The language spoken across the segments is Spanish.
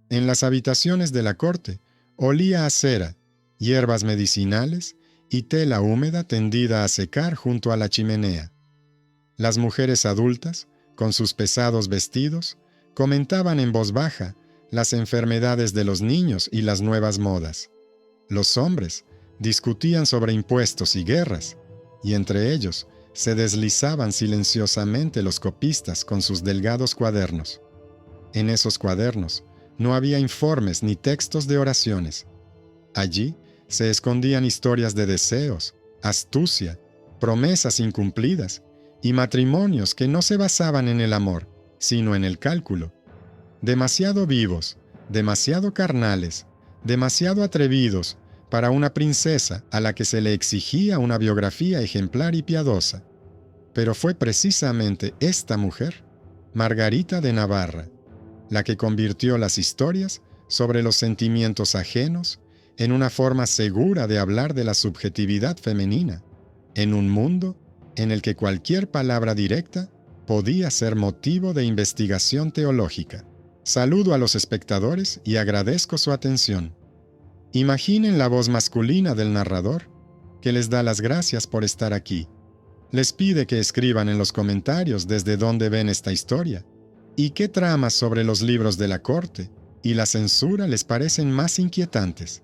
En las habitaciones de la corte olía a cera, hierbas medicinales y tela húmeda tendida a secar junto a la chimenea. Las mujeres adultas, con sus pesados vestidos, comentaban en voz baja las enfermedades de los niños y las nuevas modas. Los hombres discutían sobre impuestos y guerras, y entre ellos se deslizaban silenciosamente los copistas con sus delgados cuadernos. En esos cuadernos no había informes ni textos de oraciones. Allí se escondían historias de deseos, astucia, promesas incumplidas y matrimonios que no se basaban en el amor, sino en el cálculo. Demasiado vivos, demasiado carnales, demasiado atrevidos para una princesa a la que se le exigía una biografía ejemplar y piadosa. Pero fue precisamente esta mujer, Margarita de Navarra, la que convirtió las historias sobre los sentimientos ajenos en una forma segura de hablar de la subjetividad femenina, en un mundo en el que cualquier palabra directa podía ser motivo de investigación teológica. Saludo a los espectadores y agradezco su atención. Imaginen la voz masculina del narrador, que les da las gracias por estar aquí. Les pide que escriban en los comentarios desde dónde ven esta historia y qué tramas sobre los libros de la corte y la censura les parecen más inquietantes.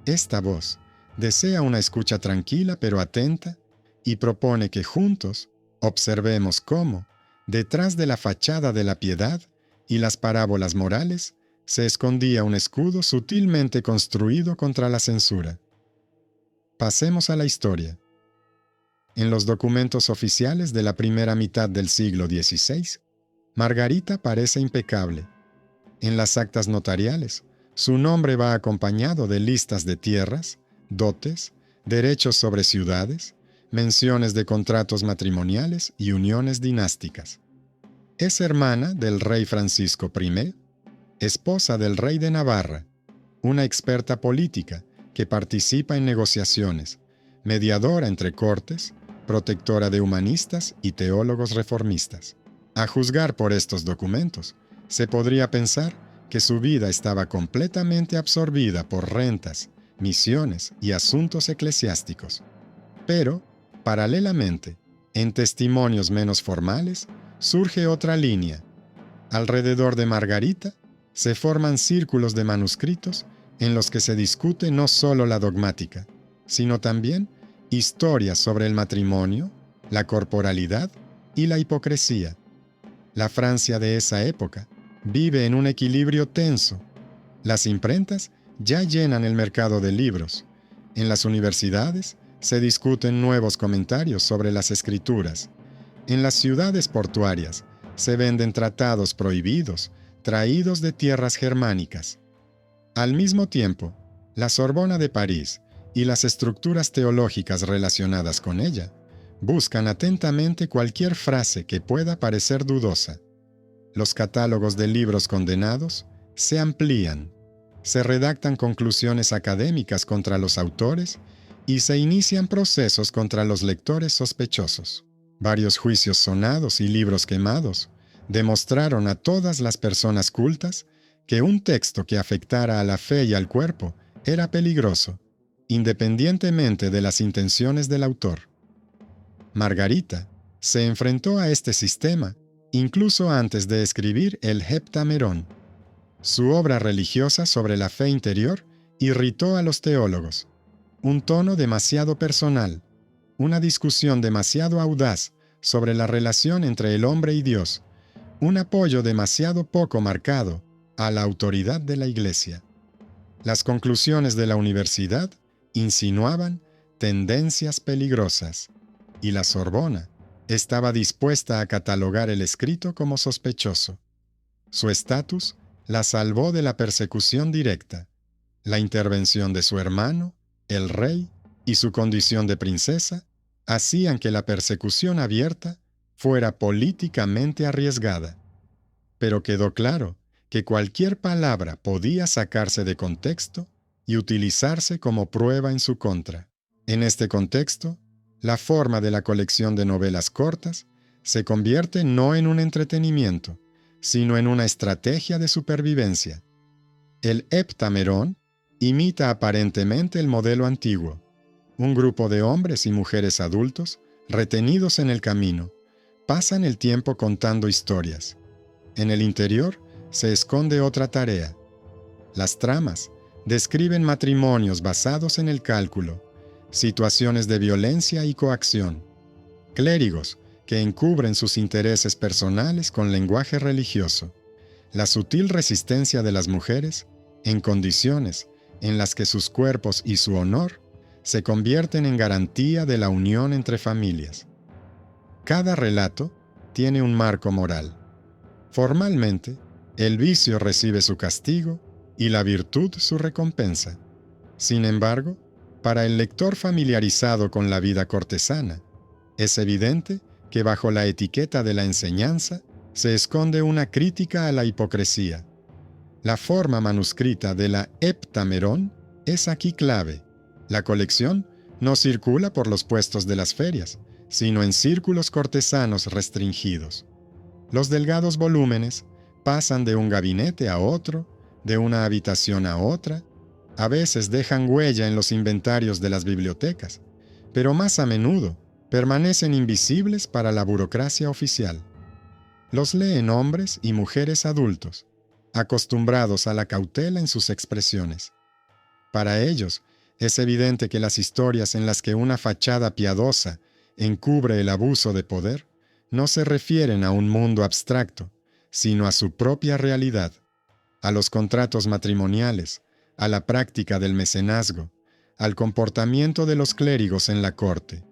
Esta voz desea una escucha tranquila pero atenta y propone que juntos observemos cómo, detrás de la fachada de la piedad y las parábolas morales, se escondía un escudo sutilmente construido contra la censura. Pasemos a la historia. En los documentos oficiales de la primera mitad del siglo XVI, Margarita parece impecable. En las actas notariales, su nombre va acompañado de listas de tierras, dotes, derechos sobre ciudades, menciones de contratos matrimoniales y uniones dinásticas. Es hermana del rey Francisco I, esposa del rey de Navarra, una experta política que participa en negociaciones, mediadora entre cortes, protectora de humanistas y teólogos reformistas. A juzgar por estos documentos, se podría pensar que su vida estaba completamente absorbida por rentas, misiones y asuntos eclesiásticos. Pero, paralelamente, en testimonios menos formales, surge otra línea. Alrededor de Margarita se forman círculos de manuscritos en los que se discute no solo la dogmática, sino también historias sobre el matrimonio, la corporalidad y la hipocresía. La Francia de esa época vive en un equilibrio tenso. Las imprentas ya llenan el mercado de libros. En las universidades se discuten nuevos comentarios sobre las escrituras. En las ciudades portuarias se venden tratados prohibidos, traídos de tierras germánicas. Al mismo tiempo, la Sorbona de París y las estructuras teológicas relacionadas con ella buscan atentamente cualquier frase que pueda parecer dudosa. Los catálogos de libros condenados se amplían, se redactan conclusiones académicas contra los autores y se inician procesos contra los lectores sospechosos. Varios juicios sonados y libros quemados demostraron a todas las personas cultas que un texto que afectara a la fe y al cuerpo era peligroso, independientemente de las intenciones del autor. Margarita se enfrentó a este sistema incluso antes de escribir el Heptamerón. Su obra religiosa sobre la fe interior irritó a los teólogos. Un tono demasiado personal, una discusión demasiado audaz sobre la relación entre el hombre y Dios, un apoyo demasiado poco marcado a la autoridad de la Iglesia. Las conclusiones de la universidad insinuaban tendencias peligrosas, y la Sorbona estaba dispuesta a catalogar el escrito como sospechoso. Su estatus la salvó de la persecución directa. La intervención de su hermano, el rey, y su condición de princesa hacían que la persecución abierta fuera políticamente arriesgada. Pero quedó claro que cualquier palabra podía sacarse de contexto y utilizarse como prueba en su contra. En este contexto, la forma de la colección de novelas cortas se convierte no en un entretenimiento, sino en una estrategia de supervivencia. El Heptamerón imita aparentemente el modelo antiguo, un grupo de hombres y mujeres adultos, retenidos en el camino, pasan el tiempo contando historias. En el interior se esconde otra tarea. Las tramas describen matrimonios basados en el cálculo, situaciones de violencia y coacción, clérigos que encubren sus intereses personales con lenguaje religioso, la sutil resistencia de las mujeres en condiciones en las que sus cuerpos y su honor se convierten en garantía de la unión entre familias. Cada relato tiene un marco moral. Formalmente, el vicio recibe su castigo y la virtud su recompensa. Sin embargo, para el lector familiarizado con la vida cortesana, es evidente que bajo la etiqueta de la enseñanza se esconde una crítica a la hipocresía. La forma manuscrita de la Heptamerón es aquí clave. La colección no circula por los puestos de las ferias, sino en círculos cortesanos restringidos. Los delgados volúmenes pasan de un gabinete a otro, de una habitación a otra, a veces dejan huella en los inventarios de las bibliotecas, pero más a menudo permanecen invisibles para la burocracia oficial. Los leen hombres y mujeres adultos, acostumbrados a la cautela en sus expresiones. Para ellos, es evidente que las historias en las que una fachada piadosa encubre el abuso de poder no se refieren a un mundo abstracto, sino a su propia realidad, a los contratos matrimoniales, a la práctica del mecenazgo, al comportamiento de los clérigos en la corte.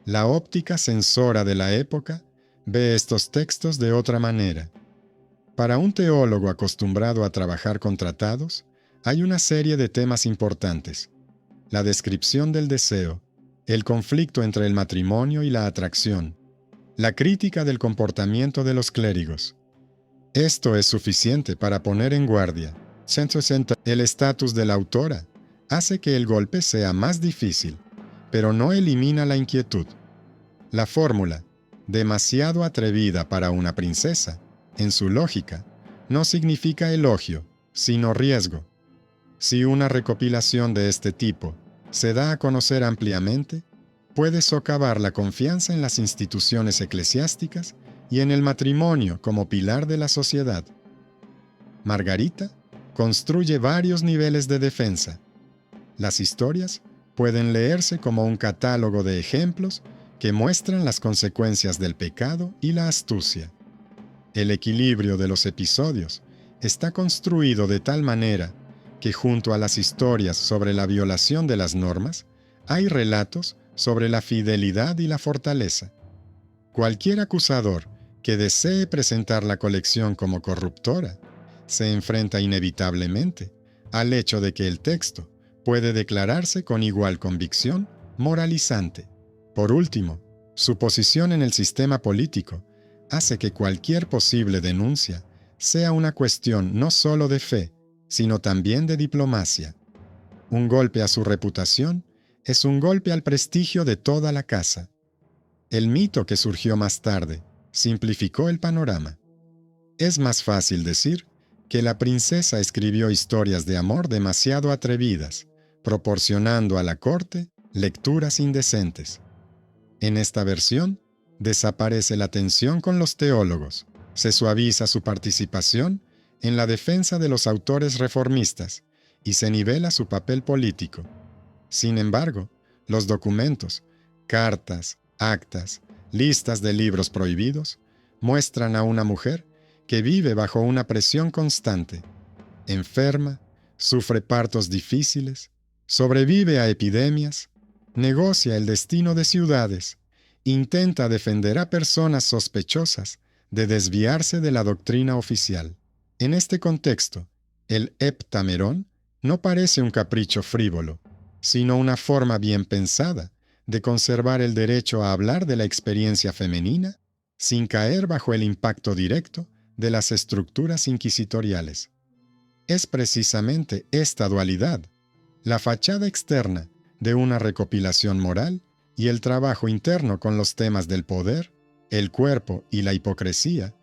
La óptica censora de la época ve estos textos de otra manera. Para un teólogo acostumbrado a trabajar con tratados, hay una serie de temas importantes: la descripción del deseo, el conflicto entre el matrimonio y la atracción, la crítica del comportamiento de los clérigos. Esto es suficiente para poner en guardia. 160. El estatus de la autora hace que el golpe sea más difícil, pero no elimina la inquietud. La fórmula, demasiado atrevida para una princesa, en su lógica, no significa elogio, sino riesgo. Si una recopilación de este tipo se da a conocer ampliamente, puede socavar la confianza en las instituciones eclesiásticas y en el matrimonio como pilar de la sociedad. Margarita construye varios niveles de defensa. Las historias pueden leerse como un catálogo de ejemplos que muestran las consecuencias del pecado y la astucia. El equilibrio de los episodios está construido de tal manera que junto a las historias sobre la violación de las normas, hay relatos sobre la fidelidad y la fortaleza. Cualquier acusador que desee presentar la colección como corruptora se enfrenta inevitablemente al hecho de que el texto puede declararse con igual convicción moralizante. Por último, su posición en el sistema político hace que cualquier posible denuncia sea una cuestión no solo de fe, sino también de diplomacia. Un golpe a su reputación es un golpe al prestigio de toda la casa. El mito que surgió más tarde simplificó el panorama. Es más fácil decir que la princesa escribió historias de amor demasiado atrevidas, proporcionando a la corte lecturas indecentes. En esta versión, desaparece la tensión con los teólogos, se suaviza su participación en la defensa de los autores reformistas y se nivela su papel político. Sin embargo, los documentos, cartas, actas, listas de libros prohibidos, muestran a una mujer que vive bajo una presión constante, enferma, sufre partos difíciles, sobrevive a epidemias, negocia el destino de ciudades, intenta defender a personas sospechosas de desviarse de la doctrina oficial. En este contexto, el Heptamerón no parece un capricho frívolo, sino una forma bien pensada de conservar el derecho a hablar de la experiencia femenina sin caer bajo el impacto directo de las estructuras inquisitoriales. Es precisamente esta dualidad, la fachada externa de una recopilación moral y el trabajo interno con los temas del poder, el cuerpo y la hipocresía,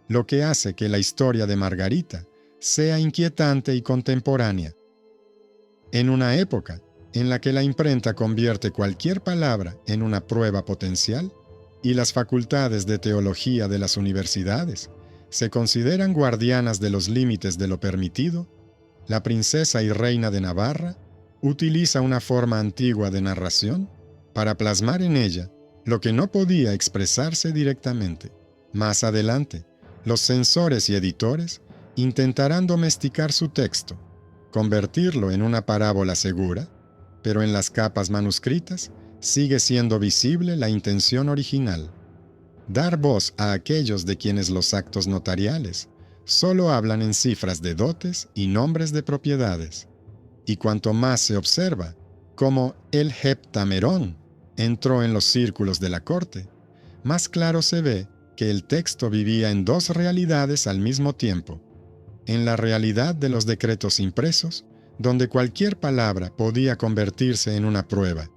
lo que hace que la historia de Margarita sea inquietante y contemporánea. En una época en la que la imprenta convierte cualquier palabra en una prueba potencial y las facultades de teología de las universidades se consideran guardianas de los límites de lo permitido, la princesa y reina de Navarra utiliza una forma antigua de narración para plasmar en ella lo que no podía expresarse directamente. Más adelante, los censores y editores intentarán domesticar su texto, convertirlo en una parábola segura, pero en las capas manuscritas sigue siendo visible la intención original: dar voz a aquellos de quienes los actos notariales solo hablan en cifras de dotes y nombres de propiedades. Y cuanto más se observa cómo el Heptamerón entró en los círculos de la corte, más claro se ve que el texto vivía en dos realidades al mismo tiempo: en la realidad de los decretos impresos, donde cualquier palabra podía convertirse en una prueba,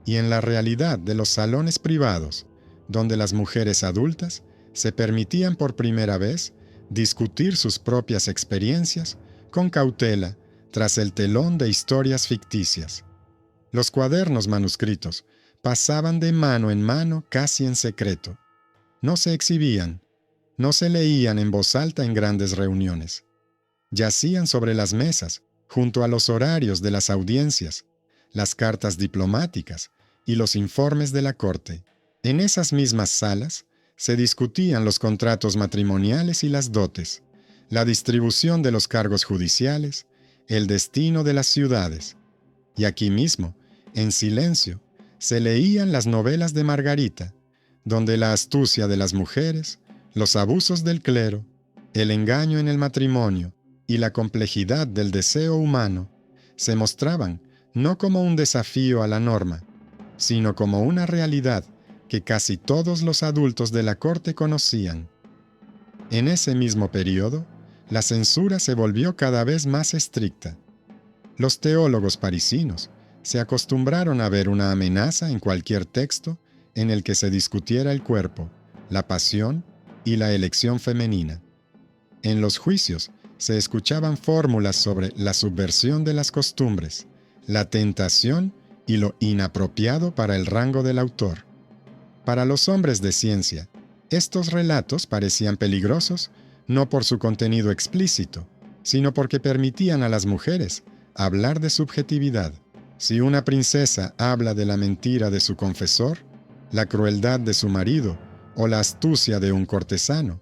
y en la realidad de los salones privados, donde las mujeres adultas se permitían por primera vez discutir sus propias experiencias con cautela tras el telón de historias ficticias. Los cuadernos manuscritos pasaban de mano en mano casi en secreto. No se exhibían, no se leían en voz alta en grandes reuniones. Yacían sobre las mesas, junto a los horarios de las audiencias, las cartas diplomáticas y los informes de la corte. En esas mismas salas se discutían los contratos matrimoniales y las dotes, la distribución de los cargos judiciales, el destino de las ciudades. Y aquí mismo, en silencio, se leían las novelas de Margarita, donde la astucia de las mujeres, los abusos del clero, el engaño en el matrimonio y la complejidad del deseo humano se mostraban no como un desafío a la norma, sino como una realidad que casi todos los adultos de la corte conocían. En ese mismo periodo, la censura se volvió cada vez más estricta. Los teólogos parisinos se acostumbraron a ver una amenaza en cualquier texto en el que se discutiera el cuerpo, la pasión y la elección femenina. En los juicios se escuchaban fórmulas sobre la subversión de las costumbres, la tentación y lo inapropiado para el rango del autor. Para los hombres de ciencia, estos relatos parecían peligrosos no por su contenido explícito, sino porque permitían a las mujeres hablar de subjetividad. Si una princesa habla de la mentira de su confesor, la crueldad de su marido o la astucia de un cortesano,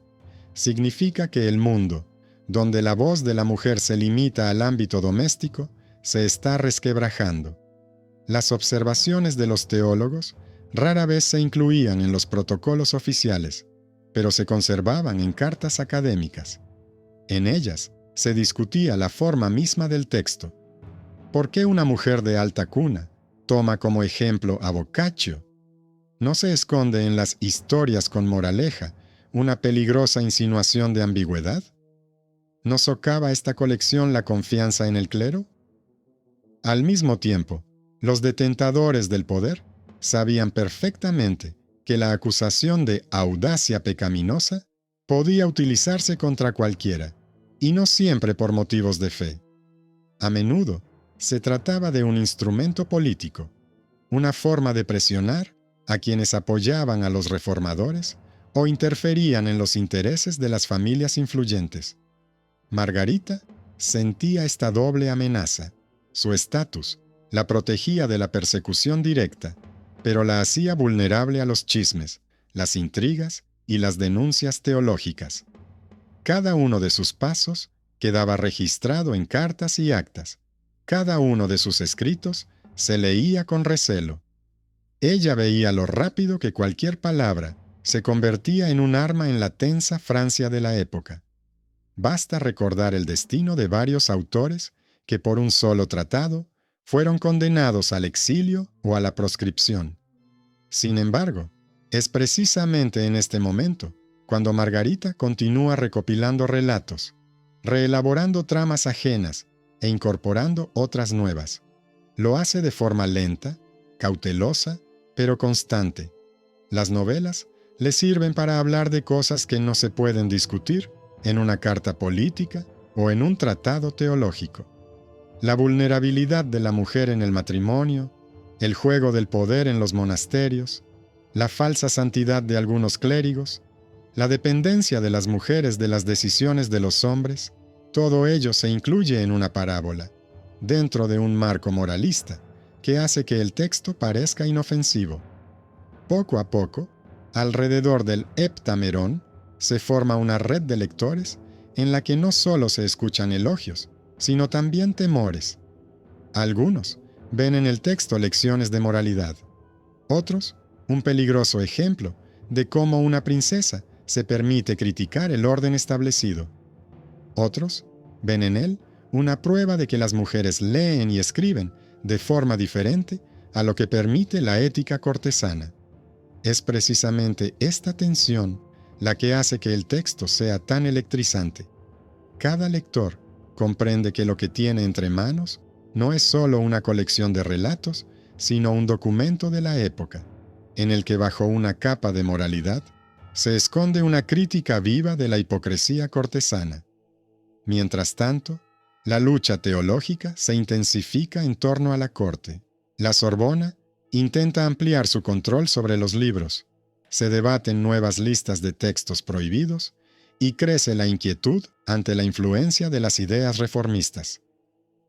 significa que el mundo, donde la voz de la mujer se limita al ámbito doméstico, se está resquebrajando. Las observaciones de los teólogos rara vez se incluían en los protocolos oficiales, pero se conservaban en cartas académicas. En ellas se discutía la forma misma del texto. ¿Por qué una mujer de alta cuna toma como ejemplo a Boccaccio? ¿No se esconde en las historias con moraleja una peligrosa insinuación de ambigüedad? ¿No socava esta colección la confianza en el clero? Al mismo tiempo, los detentadores del poder sabían perfectamente que la acusación de audacia pecaminosa podía utilizarse contra cualquiera, y no siempre por motivos de fe. A menudo se trataba de un instrumento político, una forma de presionar a quienes apoyaban a los reformadores o interferían en los intereses de las familias influyentes. Margarita sentía esta doble amenaza. Su estatus la protegía de la persecución directa, pero la hacía vulnerable a los chismes, las intrigas y las denuncias teológicas. Cada uno de sus pasos quedaba registrado en cartas y actas. Cada uno de sus escritos se leía con recelo. Ella veía lo rápido que cualquier palabra se convertía en un arma en la tensa Francia de la época. Basta recordar el destino de varios autores que por un solo tratado fueron condenados al exilio o a la proscripción. Sin embargo, es precisamente en este momento cuando Margarita continúa recopilando relatos, reelaborando tramas ajenas e incorporando otras nuevas. Lo hace de forma lenta, cautelosa, pero constante. Las novelas le sirven para hablar de cosas que no se pueden discutir en una carta política o en un tratado teológico. La vulnerabilidad de la mujer en el matrimonio, el juego del poder en los monasterios, la falsa santidad de algunos clérigos, la dependencia de las mujeres de las decisiones de los hombres, todo ello se incluye en una parábola, dentro de un marco moralista, que hace que el texto parezca inofensivo. Poco a poco, alrededor del heptamerón, se forma una red de lectores en la que no solo se escuchan elogios, sino también temores. Algunos ven en el texto lecciones de moralidad. Otros, un peligroso ejemplo de cómo una princesa se permite criticar el orden establecido. Otros ven en él una prueba de que las mujeres leen y escriben de forma diferente a lo que permite la ética cortesana. Es precisamente esta tensión la que hace que el texto sea tan electrizante. Cada lector comprende que lo que tiene entre manos no es solo una colección de relatos, sino un documento de la época, en el que bajo una capa de moralidad se esconde una crítica viva de la hipocresía cortesana. Mientras tanto, la lucha teológica se intensifica en torno a la corte. La Sorbona intenta ampliar su control sobre los libros, se debaten nuevas listas de textos prohibidos y crece la inquietud ante la influencia de las ideas reformistas.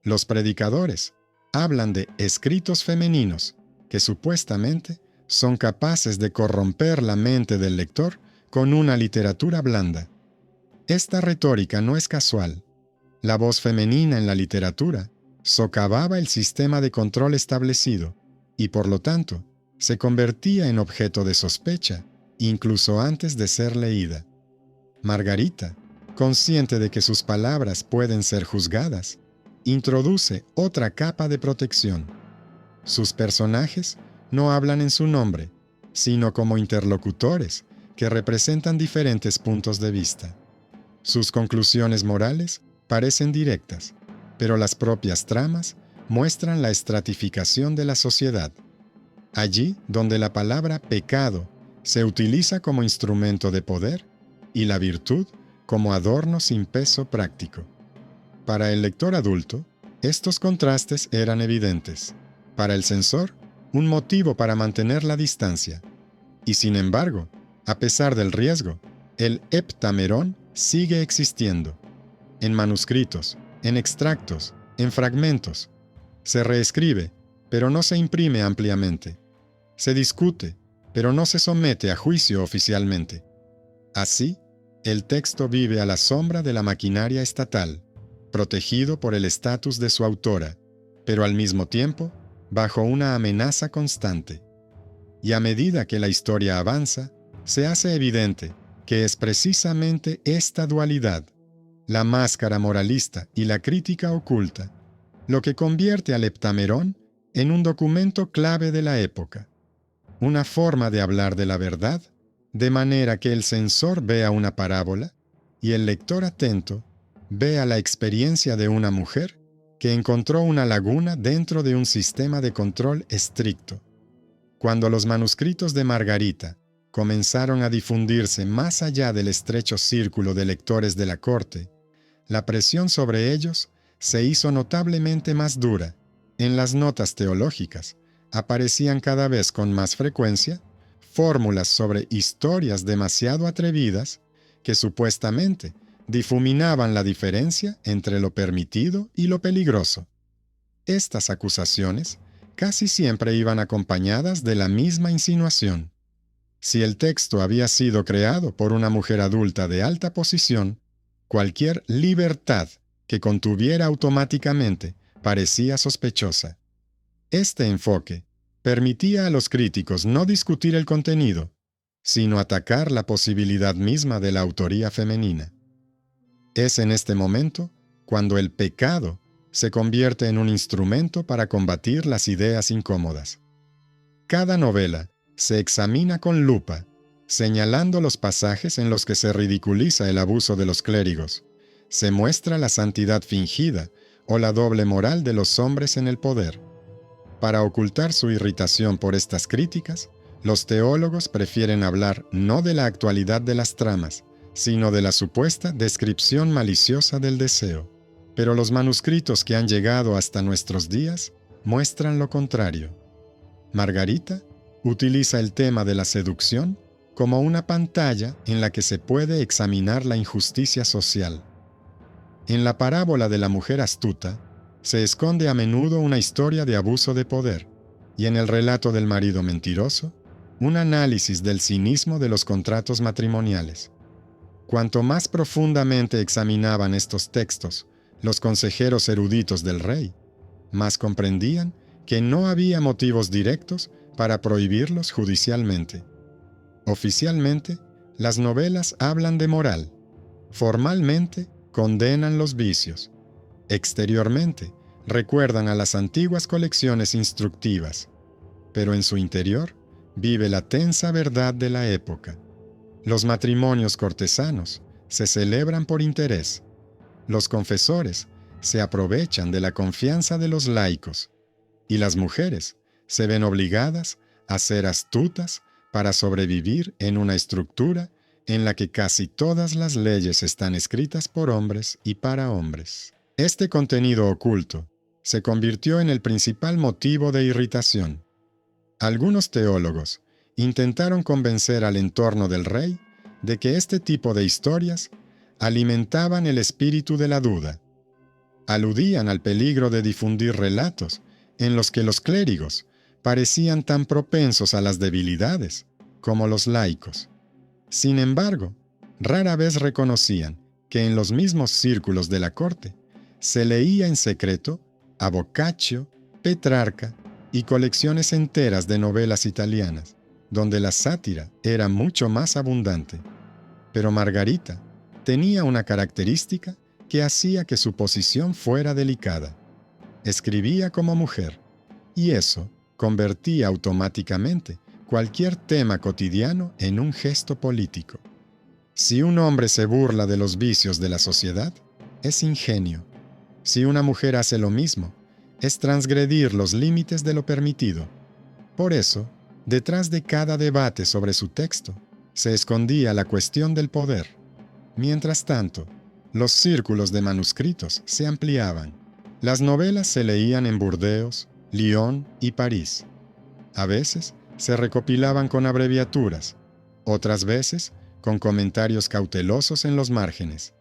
Los predicadores hablan de escritos femeninos que supuestamente son capaces de corromper la mente del lector con una literatura blanda. Esta retórica no es casual. La voz femenina en la literatura socavaba el sistema de control establecido y, por lo tanto, se convertía en objeto de sospecha, incluso antes de ser leída. Margarita, consciente de que sus palabras pueden ser juzgadas, introduce otra capa de protección. Sus personajes no hablan en su nombre, sino como interlocutores que representan diferentes puntos de vista. Sus conclusiones morales parecen directas, pero las propias tramas muestran la estratificación de la sociedad. Allí donde la palabra pecado se utiliza como instrumento de poder y la virtud como adorno sin peso práctico. Para el lector adulto, estos contrastes eran evidentes. Para el censor, un motivo para mantener la distancia. Y sin embargo, a pesar del riesgo, el heptamerón sigue existiendo. En manuscritos, en extractos, en fragmentos. Se reescribe, pero no se imprime ampliamente. Se discute, pero no se somete a juicio oficialmente. Así, el texto vive a la sombra de la maquinaria estatal, protegido por el estatus de su autora, pero al mismo tiempo, bajo una amenaza constante. Y a medida que la historia avanza, se hace evidente que es precisamente esta dualidad, la máscara moralista y la crítica oculta, lo que convierte al heptamerón en un documento clave de la época, una forma de hablar de la verdad, de manera que el censor vea una parábola y el lector atento vea la experiencia de una mujer que encontró una laguna dentro de un sistema de control estricto. Cuando los manuscritos de Margarita comenzaron a difundirse más allá del estrecho círculo de lectores de la corte, la presión sobre ellos se hizo notablemente más dura. En las notas teológicas aparecían cada vez con más frecuencia fórmulas sobre historias demasiado atrevidas que supuestamente difuminaban la diferencia entre lo permitido y lo peligroso. Estas acusaciones casi siempre iban acompañadas de la misma insinuación. Si el texto había sido creado por una mujer adulta de alta posición, cualquier libertad que contuviera automáticamente parecía sospechosa. Este enfoque permitía a los críticos no discutir el contenido, sino atacar la posibilidad misma de la autoría femenina. Es en este momento cuando el pecado se convierte en un instrumento para combatir las ideas incómodas. Cada novela se examina con lupa, señalando los pasajes en los que se ridiculiza el abuso de los clérigos, se muestra la santidad fingida o la doble moral de los hombres en el poder. Para ocultar su irritación por estas críticas, los teólogos prefieren hablar no de la actualidad de las tramas, sino de la supuesta descripción maliciosa del deseo. Pero los manuscritos que han llegado hasta nuestros días muestran lo contrario. Margarita utiliza el tema de la seducción como una pantalla en la que se puede examinar la injusticia social. En la parábola de la mujer astuta, se esconde a menudo una historia de abuso de poder, y en el relato del marido mentiroso, un análisis del cinismo de los contratos matrimoniales. Cuanto más profundamente examinaban estos textos los consejeros eruditos del rey, más comprendían que no había motivos directos para prohibirlos judicialmente. Oficialmente, las novelas hablan de moral. Formalmente, condenan los vicios. Exteriormente, recuerdan a las antiguas colecciones instructivas. Pero en su interior, vive la tensa verdad de la época. Los matrimonios cortesanos se celebran por interés. Los confesores se aprovechan de la confianza de los laicos. Y las mujeres se ven obligadas a ser astutas para sobrevivir en una estructura en la que casi todas las leyes están escritas por hombres y para hombres. Este contenido oculto se convirtió en el principal motivo de irritación. Algunos teólogos intentaron convencer al entorno del rey de que este tipo de historias alimentaban el espíritu de la duda. Aludían al peligro de difundir relatos en los que los clérigos parecían tan propensos a las debilidades como los laicos. Sin embargo, rara vez reconocían que en los mismos círculos de la corte se leía en secreto a Boccaccio, Petrarca y colecciones enteras de novelas italianas, donde la sátira era mucho más abundante. Pero Margarita tenía una característica que hacía que su posición fuera delicada. Escribía como mujer, y eso convertía automáticamente cualquier tema cotidiano en un gesto político. Si un hombre se burla de los vicios de la sociedad, es ingenio. Si una mujer hace lo mismo, es transgredir los límites de lo permitido. Por eso, detrás de cada debate sobre su texto, se escondía la cuestión del poder. Mientras tanto, los círculos de manuscritos se ampliaban. Las novelas se leían en Burdeos, Lyon y París. A veces se recopilaban con abreviaturas, otras veces con comentarios cautelosos en los márgenes.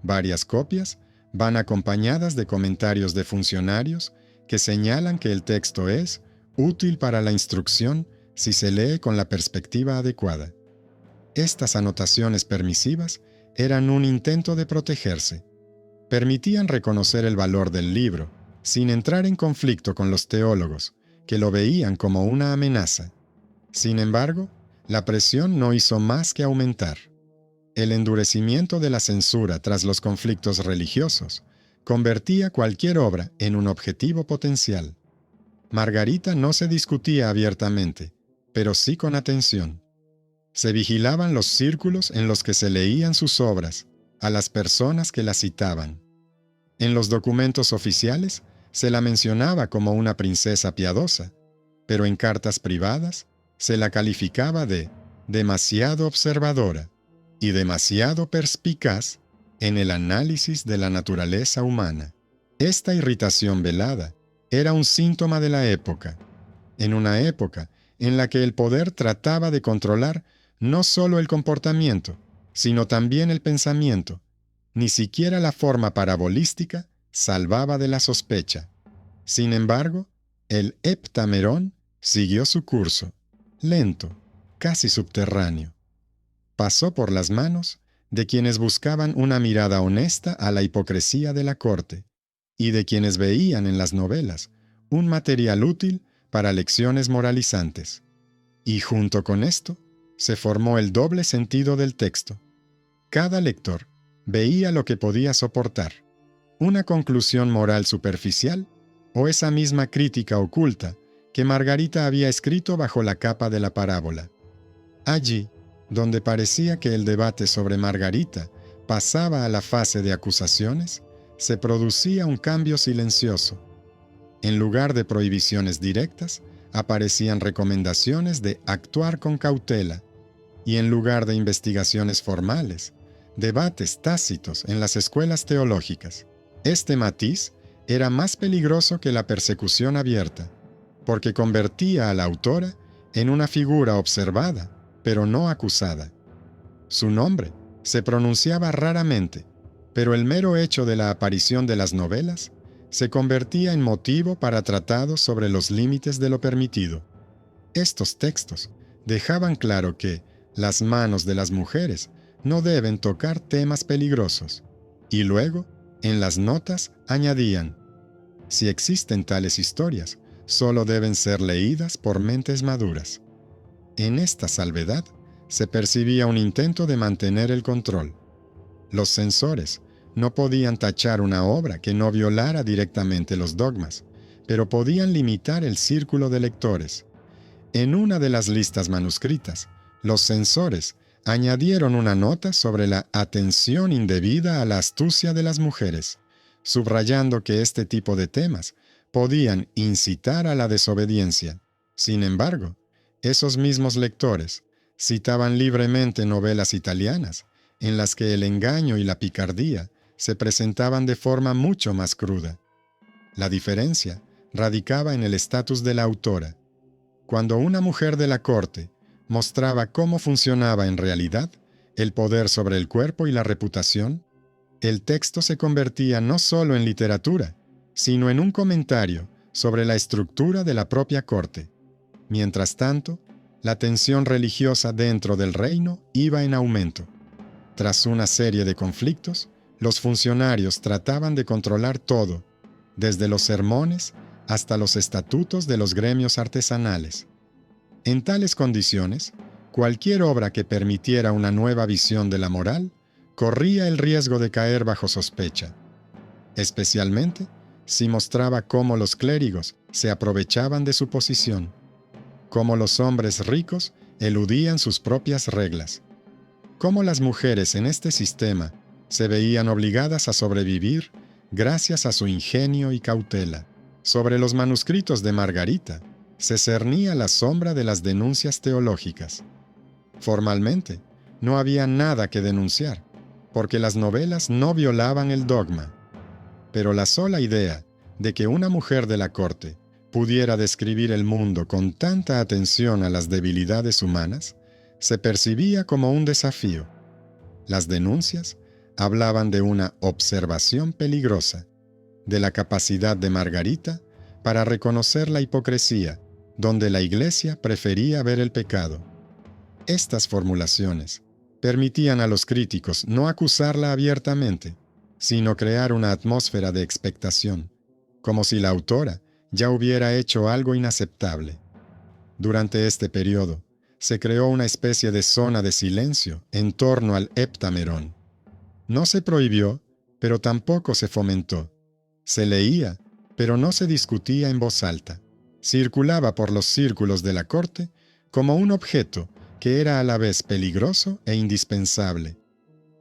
Varias copias van acompañadas de comentarios de funcionarios que señalan que el texto es útil para la instrucción si se lee con la perspectiva adecuada. Estas anotaciones permisivas eran un intento de protegerse. Permitían reconocer el valor del libro, sin entrar en conflicto con los teólogos, que lo veían como una amenaza. Sin embargo, la presión no hizo más que aumentar. El endurecimiento de la censura tras los conflictos religiosos convertía cualquier obra en un objetivo potencial. Margarita no se discutía abiertamente, pero sí con atención. Se vigilaban los círculos en los que se leían sus obras, a las personas que las citaban. En los documentos oficiales se la mencionaba como una princesa piadosa, pero en cartas privadas se la calificaba de demasiado observadora y demasiado perspicaz en el análisis de la naturaleza humana. Esta irritación velada era un síntoma de la época, en una época en la que el poder trataba de controlar no solo el comportamiento, sino también el pensamiento. Ni siquiera la forma parabolística salvaba de la sospecha. Sin embargo, el Heptamerón siguió su curso, lento, casi subterráneo. Pasó por las manos de quienes buscaban una mirada honesta a la hipocresía de la corte y de quienes veían en las novelas un material útil para lecciones moralizantes. Y junto con esto, se formó el doble sentido del texto. Cada lector veía lo que podía soportar, una conclusión moral superficial o esa misma crítica oculta que Margarita había escrito bajo la capa de la parábola. Allí, donde parecía que el debate sobre Margarita pasaba a la fase de acusaciones, se producía un cambio silencioso. En lugar de prohibiciones directas, aparecían recomendaciones de actuar con cautela, y en lugar de investigaciones formales, debates tácitos en las escuelas teológicas. Este matiz era más peligroso que la persecución abierta, porque convertía a la autora en una figura observada, pero no acusada. Su nombre se pronunciaba raramente, pero el mero hecho de la aparición de las novelas se convertía en motivo para tratados sobre los límites de lo permitido. Estos textos dejaban claro que las manos de las mujeres no deben tocar temas peligrosos, y luego, en las notas, añadían: si existen tales historias, solo deben ser leídas por mentes maduras. En esta salvedad se percibía un intento de mantener el control. Los censores no podían tachar una obra que no violara directamente los dogmas, pero podían limitar el círculo de lectores. En una de las listas manuscritas, los censores añadieron una nota sobre la atención indebida a la astucia de las mujeres, subrayando que este tipo de temas podían incitar a la desobediencia. Sin embargo, esos mismos lectores citaban libremente novelas italianas, en las que el engaño y la picardía se presentaban de forma mucho más cruda. La diferencia radicaba en el estatus de la autora. Cuando una mujer de la corte mostraba cómo funcionaba en realidad el poder sobre el cuerpo y la reputación, el texto se convertía no solo en literatura, sino en un comentario sobre la estructura de la propia corte. Mientras tanto, la tensión religiosa dentro del reino iba en aumento. Tras una serie de conflictos, los funcionarios trataban de controlar todo, desde los sermones hasta los estatutos de los gremios artesanales. En tales condiciones, cualquier obra que permitiera una nueva visión de la moral corría el riesgo de caer bajo sospecha, especialmente si mostraba cómo los clérigos se aprovechaban de su posición, cómo los hombres ricos eludían sus propias reglas, cómo las mujeres en este sistema se veían obligadas a sobrevivir gracias a su ingenio y cautela. Sobre los manuscritos de Margarita se cernía la sombra de las denuncias teológicas. Formalmente, no había nada que denunciar, porque las novelas no violaban el dogma. Pero la sola idea de que una mujer de la corte pudiera describir el mundo con tanta atención a las debilidades humanas se percibía como un desafío. Las denuncias hablaban de una observación peligrosa, de la capacidad de Margarita para reconocer la hipocresía, donde la Iglesia prefería ver el pecado. Estas formulaciones permitían a los críticos no acusarla abiertamente, sino crear una atmósfera de expectación, como si la autora ya hubiera hecho algo inaceptable. Durante este periodo, se creó una especie de zona de silencio en torno al Heptamerón. No se prohibió, pero tampoco se fomentó. Se leía, pero no se discutía en voz alta. Circulaba por los círculos de la corte como un objeto que era a la vez peligroso e indispensable,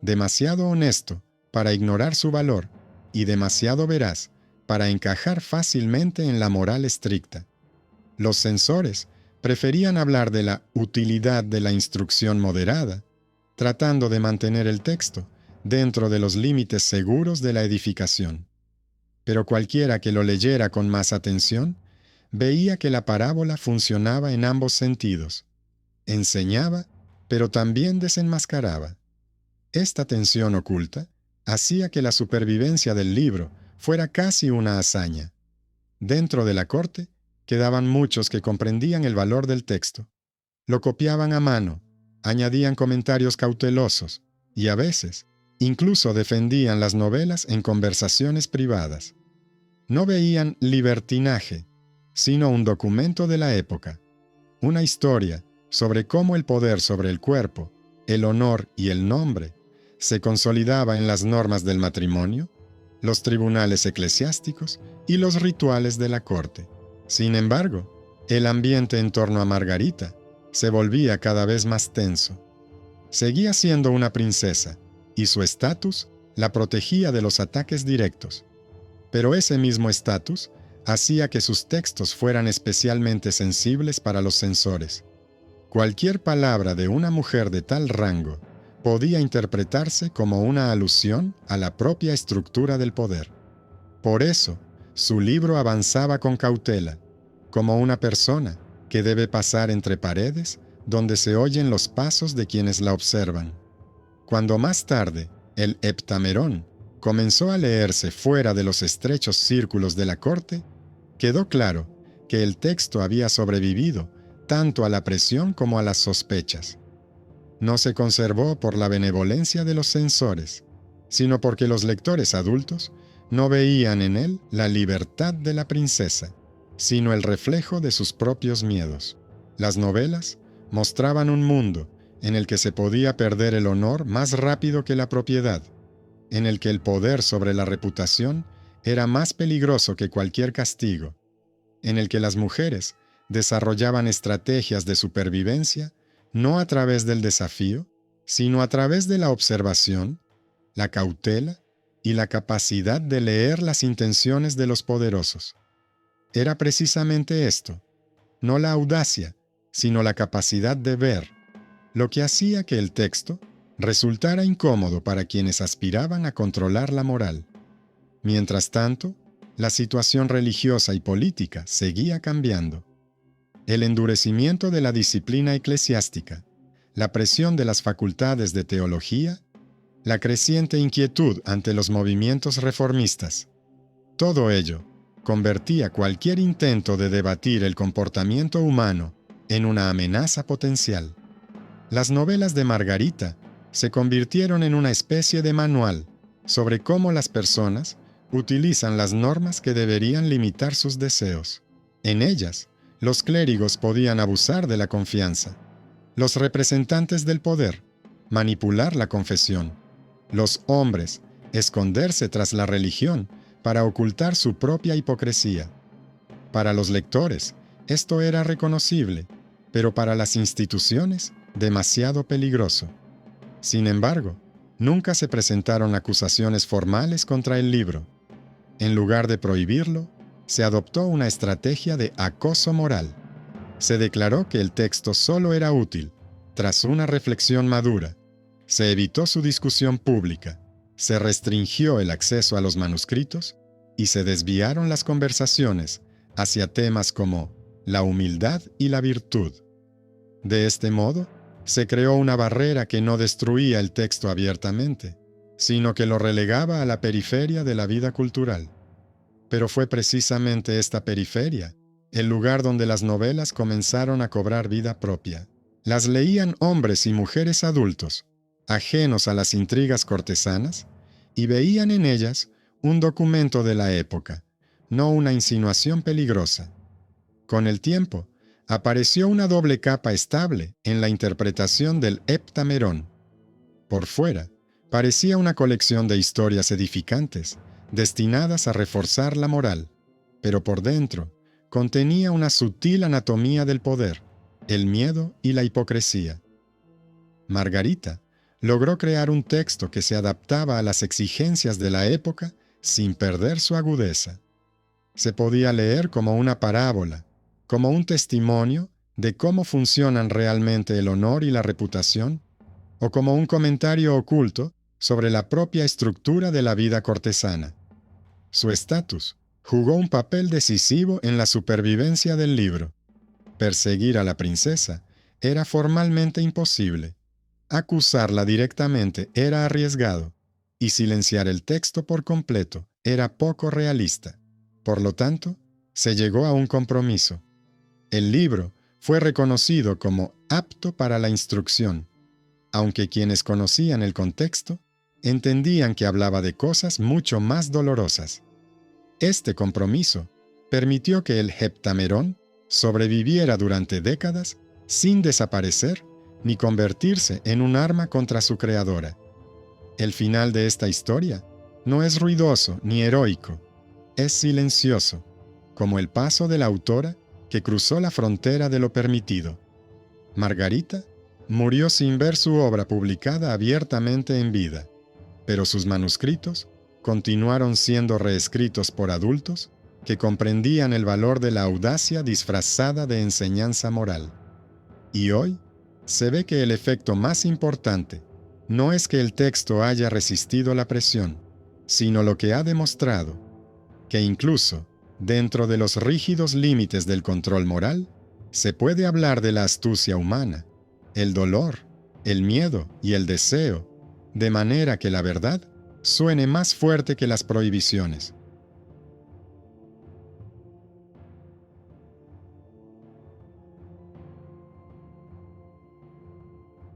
demasiado honesto para ignorar su valor y demasiado veraz para encajar fácilmente en la moral estricta. Los censores preferían hablar de la utilidad de la instrucción moderada, tratando de mantener el texto dentro de los límites seguros de la edificación. Pero cualquiera que lo leyera con más atención, veía que la parábola funcionaba en ambos sentidos. Enseñaba, pero también desenmascaraba. Esta tensión oculta hacía que la supervivencia del libro fuera casi una hazaña. Dentro de la corte quedaban muchos que comprendían el valor del texto. Lo copiaban a mano, añadían comentarios cautelosos y a veces incluso defendían las novelas en conversaciones privadas. No veían libertinaje, sino un documento de la época, una historia sobre cómo el poder sobre el cuerpo, el honor y el nombre se consolidaba en las normas del matrimonio, los tribunales eclesiásticos y los rituales de la corte. Sin embargo, el ambiente en torno a Margarita se volvía cada vez más tenso. Seguía siendo una princesa, y su estatus la protegía de los ataques directos. Pero ese mismo estatus hacía que sus textos fueran especialmente sensibles para los censores. Cualquier palabra de una mujer de tal rango podía interpretarse como una alusión a la propia estructura del poder. Por eso, su libro avanzaba con cautela, como una persona que debe pasar entre paredes donde se oyen los pasos de quienes la observan. Cuando más tarde el Heptamerón comenzó a leerse fuera de los estrechos círculos de la corte, quedó claro que el texto había sobrevivido tanto a la presión como a las sospechas. No se conservó por la benevolencia de los censores, sino porque los lectores adultos no veían en él la libertad de la princesa, sino el reflejo de sus propios miedos. Las novelas mostraban un mundo en el que se podía perder el honor más rápido que la propiedad, en el que el poder sobre la reputación era más peligroso que cualquier castigo, en el que las mujeres desarrollaban estrategias de supervivencia no a través del desafío, sino a través de la observación, la cautela y la capacidad de leer las intenciones de los poderosos. Era precisamente esto, no la audacia, sino la capacidad de ver, lo que hacía que el texto resultara incómodo para quienes aspiraban a controlar la moral. Mientras tanto, la situación religiosa y política seguía cambiando. El endurecimiento de la disciplina eclesiástica, la presión de las facultades de teología, la creciente inquietud ante los movimientos reformistas, todo ello convertía cualquier intento de debatir el comportamiento humano en una amenaza potencial. Las novelas de Margarita se convirtieron en una especie de manual sobre cómo las personas utilizan las normas que deberían limitar sus deseos. En ellas, los clérigos podían abusar de la confianza, los representantes del poder manipular la confesión, los hombres esconderse tras la religión para ocultar su propia hipocresía. Para los lectores, esto era reconocible, pero para las instituciones, demasiado peligroso. Sin embargo, nunca se presentaron acusaciones formales contra el libro. En lugar de prohibirlo, se adoptó una estrategia de acoso moral. Se declaró que el texto solo era útil tras una reflexión madura. Se evitó su discusión pública, se restringió el acceso a los manuscritos y se desviaron las conversaciones hacia temas como la humildad y la virtud. De este modo, se creó una barrera que no destruía el texto abiertamente, sino que lo relegaba a la periferia de la vida cultural. Pero fue precisamente esta periferia el lugar donde las novelas comenzaron a cobrar vida propia. Las leían hombres y mujeres adultos, ajenos a las intrigas cortesanas, y veían en ellas un documento de la época, no una insinuación peligrosa. Con el tiempo, apareció una doble capa estable en la interpretación del Heptamerón. Por fuera, parecía una colección de historias edificantes, destinadas a reforzar la moral, pero por dentro contenía una sutil anatomía del poder, el miedo y la hipocresía. Margarita logró crear un texto que se adaptaba a las exigencias de la época sin perder su agudeza. Se podía leer como una parábola, como un testimonio de cómo funcionan realmente el honor y la reputación, o como un comentario oculto sobre la propia estructura de la vida cortesana. Su estatus jugó un papel decisivo en la supervivencia del libro. Perseguir a la princesa era formalmente imposible. Acusarla directamente era arriesgado, y silenciar el texto por completo era poco realista. Por lo tanto, se llegó a un compromiso. El libro fue reconocido como apto para la instrucción, aunque quienes conocían el contexto entendían que hablaba de cosas mucho más dolorosas. Este compromiso permitió que el Heptamerón sobreviviera durante décadas sin desaparecer ni convertirse en un arma contra su creadora. El final de esta historia no es ruidoso ni heroico, es silencioso, como el paso de la autora que cruzó la frontera de lo permitido. Margarita murió sin ver su obra publicada abiertamente en vida, pero sus manuscritos continuaron siendo reescritos por adultos que comprendían el valor de la audacia disfrazada de enseñanza moral. Y hoy se ve que el efecto más importante no es que el texto haya resistido la presión, sino lo que ha demostrado, que incluso dentro de los rígidos límites del control moral, se puede hablar de la astucia humana, el dolor, el miedo y el deseo, de manera que la verdad suene más fuerte que las prohibiciones.